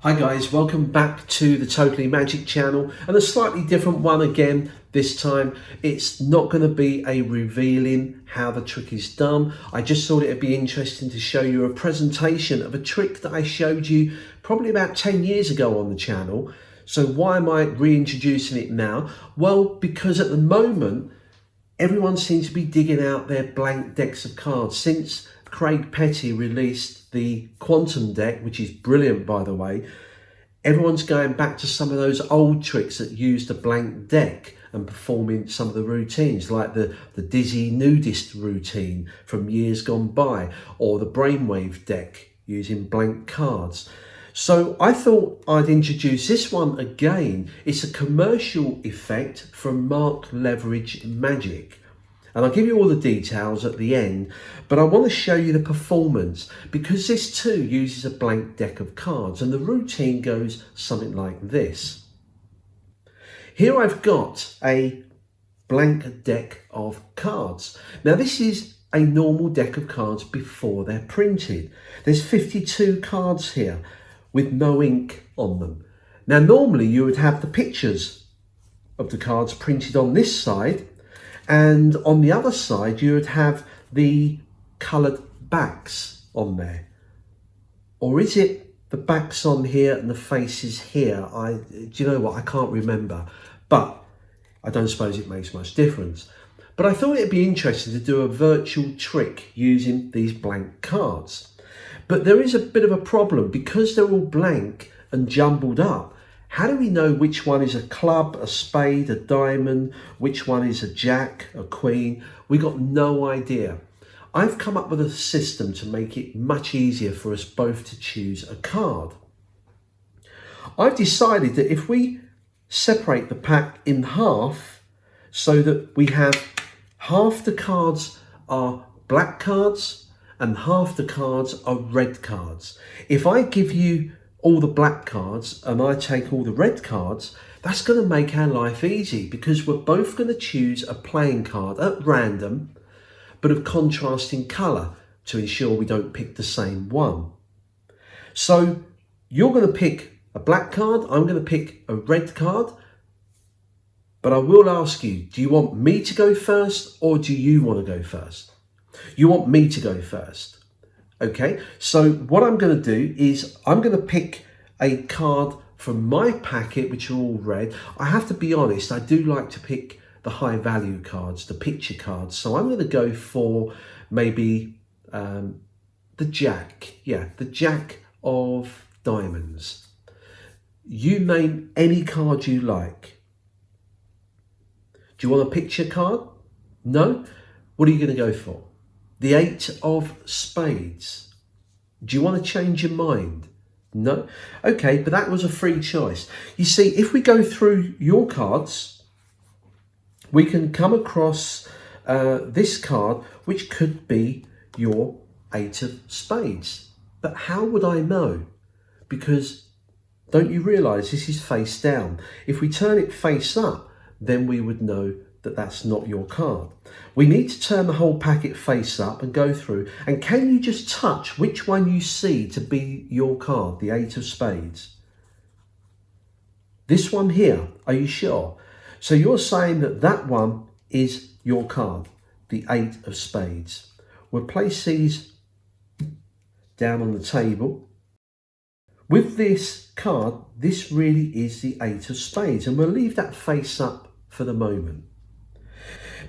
Hi guys, welcome back to the Totally Magic channel, and a slightly different one again this time. It's not going to be a revealing how the trick is done. I just thought it would be interesting to show you a presentation of a trick that I showed you probably about 10 years ago on the channel. So why am I reintroducing it now? Well, because at the moment everyone seems to be digging out their blank decks of cards since Craig Petty released the Quantum deck, which is brilliant by the way. Everyone's going back to some of those old tricks that used a blank deck and performing some of the routines, like the dizzy nudist routine from years gone by, or the brainwave deck using blank cards. So I thought I'd introduce this one again. It's a commercial effect from Mark Leveridge Magic. And I'll give you all the details at the end, but I want to show you the performance because this too uses a blank deck of cards, and the routine goes something like this. Here I've got a blank deck of cards. Now this is a normal deck of cards before they're printed. There's 52 cards here with no ink on them. Now normally you would have the pictures of the cards printed on this side, and on the other side you would have the coloured backs on there. Or is it the backs on here and the faces here? Do you know what, I can't remember, but I don't suppose it makes much difference. But I thought it'd be interesting to do a virtual trick using these blank cards. But there is a bit of a problem because they're all blank and jumbled up. How do we know which one is a club, a spade, a diamond, which one is a jack, a queen? We got no idea. I've come up with a system to make it much easier for us both to choose a card. I've decided that if we separate the pack in half so that we have half the cards are black cards and half the cards are red cards. If I give you all the black cards and I take all the red cards, that's going to make our life easy because we're both going to choose a playing card at random, but of contrasting colour to ensure we don't pick the same one. So you're going to pick a black card, I'm going to pick a red card, but I will ask you, do you want me to go first or do you want to go first? You want me to go first. Okay, so what I'm going to do is I'm going to pick a card from my packet, which are all red. I have to be honest, I do like to pick the high value cards, the picture cards. So I'm going to go for maybe the jack. Yeah, the jack of diamonds. You name any card you like. Do you want a picture card? No? What are you going to go for? The 8 of spades. Do you want to change your mind? No? Okay, but that was a free choice. You see, if we go through your cards, we can come across this card, which could be your 8 of spades. But how would I know? Because don't you realise this is face down? If we turn it face up, then we would know that that's not your card. We need to turn the whole packet face up and go through. And can you just touch which one you see to be your card, the 8 of spades? This one here, are you sure? So you're saying that that one is your card, the 8 of spades. We'll place these down on the table. With this card, this really is the 8 of spades, and we'll leave that face up for the moment.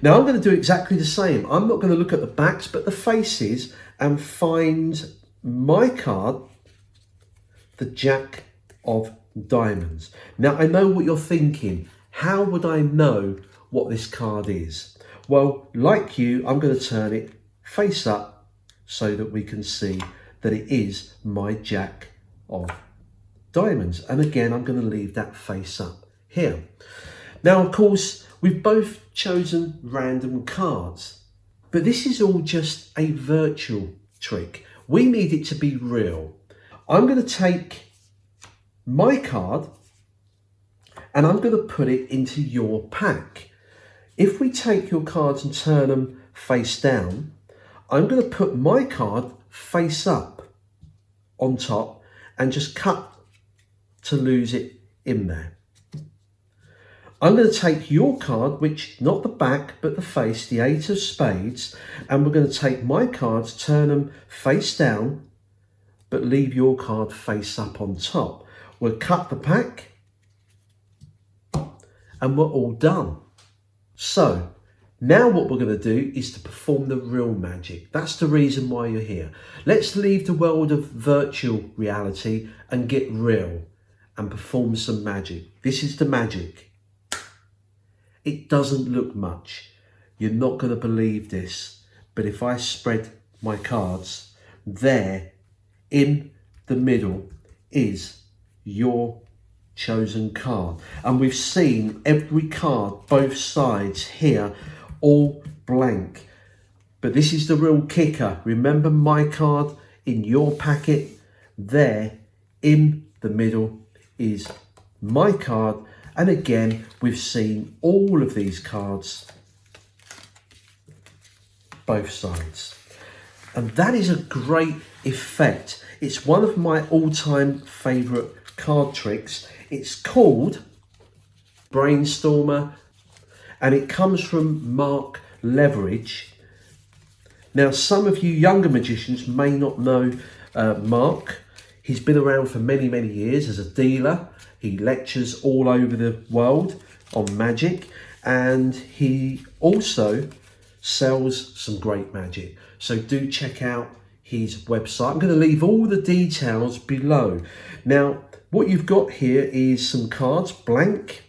Now I'm going to do exactly the same. I'm not going to look at the backs but the faces and find my card, the jack of diamonds. Now I know what you're thinking. How would I know what this card is? Well, like you, I'm going to turn it face up so that we can see that it is my jack of diamonds. And again, I'm going to leave that face up here. Now, of course, we've both chosen random cards, but this is all just a virtual trick. We need it to be real. I'm going to take my card and I'm going to put it into your pack. If we take your cards and turn them face down, I'm going to put my card face up on top and just cut to lose it in there. I'm going to take your card, which not the back but the face, the 8 of spades, and we're going to take my cards, turn them face down, but leave your card face up on top. We'll cut the pack and we're all done. So now what we're going to do is to perform the real magic. That's the reason why you're here. Let's leave the world of virtual reality and get real and perform some magic. This is the magic. It doesn't look much. You're not going to believe this, but if I spread my cards, there in the middle is your chosen card. And we've seen every card, both sides here, all blank. But this is the real kicker. Remember my card in your packet? There in the middle is my card. And again, we've seen all of these cards, both sides. And that is a great effect. It's one of my all-time favourite card tricks. It's called Brainstormer, and it comes from Mark Leveridge. Now, some of you younger magicians may not know Mark. He's been around for many, many years as a dealer. He lectures all over the world on magic, and he also sells some great magic. So do check out his website. I'm going to leave all the details below. Now, what you've got here is some cards, blank,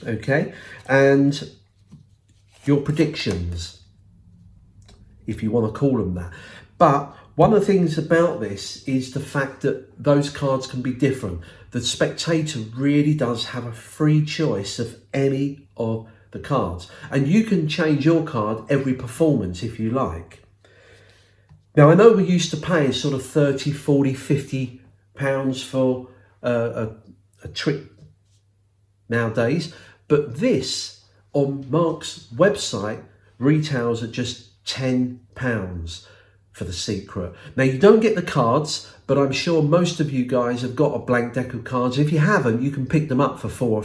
okay, and your predictions, if you want to call them that. But one of the things about this is the fact that those cards can be different. The spectator really does have a free choice of any of the cards, and you can change your card every performance if you like. Now, I know we're used to paying sort of 30, 40, 50 pounds for a trick nowadays, but this on Mark's website retails at just £10 for the secret. Now, you don't get the cards, but I'm sure most of you guys have got a blank deck of cards. If you haven't, you can pick them up for £4 or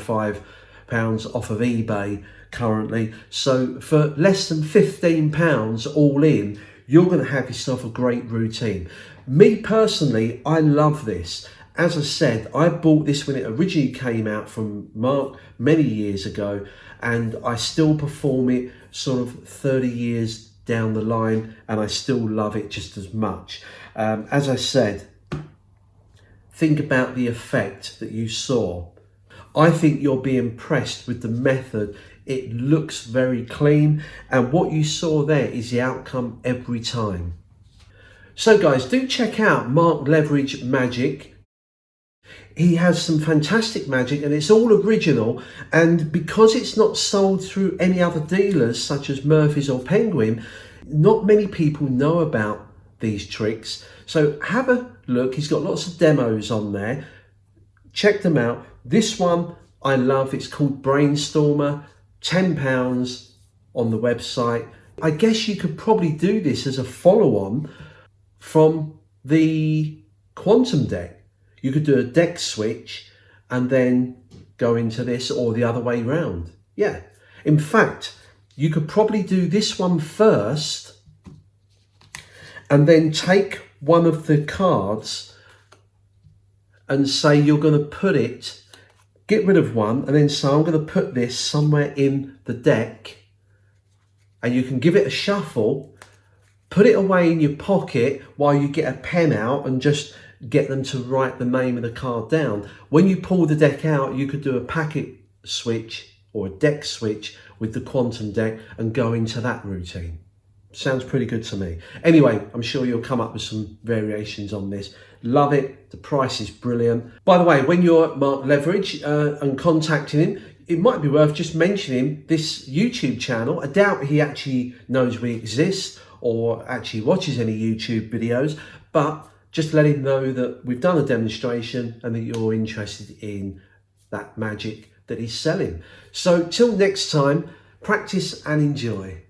£5 off of eBay currently. So for less than £15 all in, you're going to have yourself a great routine. Me personally, I love this. As I said, I bought this when it originally came out from Mark many years ago, and I still perform it sort of 30 years down the line, and I still love it just as much. As I said, think about the effect that you saw. I think you'll be impressed with the method. It looks very clean, and what you saw there is the outcome every time. So guys, do check out Mark Leveridge Magic. He has some fantastic magic, and it's all original, and because it's not sold through any other dealers such as Murphy's or Penguin, not many people know about these tricks. So have a look. He's got lots of demos on there. Check them out. This one I love. It's called Brainstormer, £10 on the website. I guess you could probably do this as a follow-on from the quantum deck. You could do a deck switch and then go into this, or the other way round. Yeah. In fact, you could probably do this one first and then take one of the cards and say you're going to put it, get rid of one, and then say I'm going to put this somewhere in the deck, and you can give it a shuffle, put it away in your pocket while you get a pen out and just get them to write the name of the card down. When you pull the deck out, you could do a packet switch or a deck switch with the quantum deck and go into that routine. Sounds pretty good to me. Anyway, I'm sure you'll come up with some variations on this. Love it. The price is brilliant. By the way, when you're at Mark Leveridge and contacting him, it might be worth just mentioning this YouTube channel. I doubt he actually knows we exist or actually watches any YouTube videos, but just let him know that we've done a demonstration and that you're interested in that magic that he's selling. So till next time, practice and enjoy.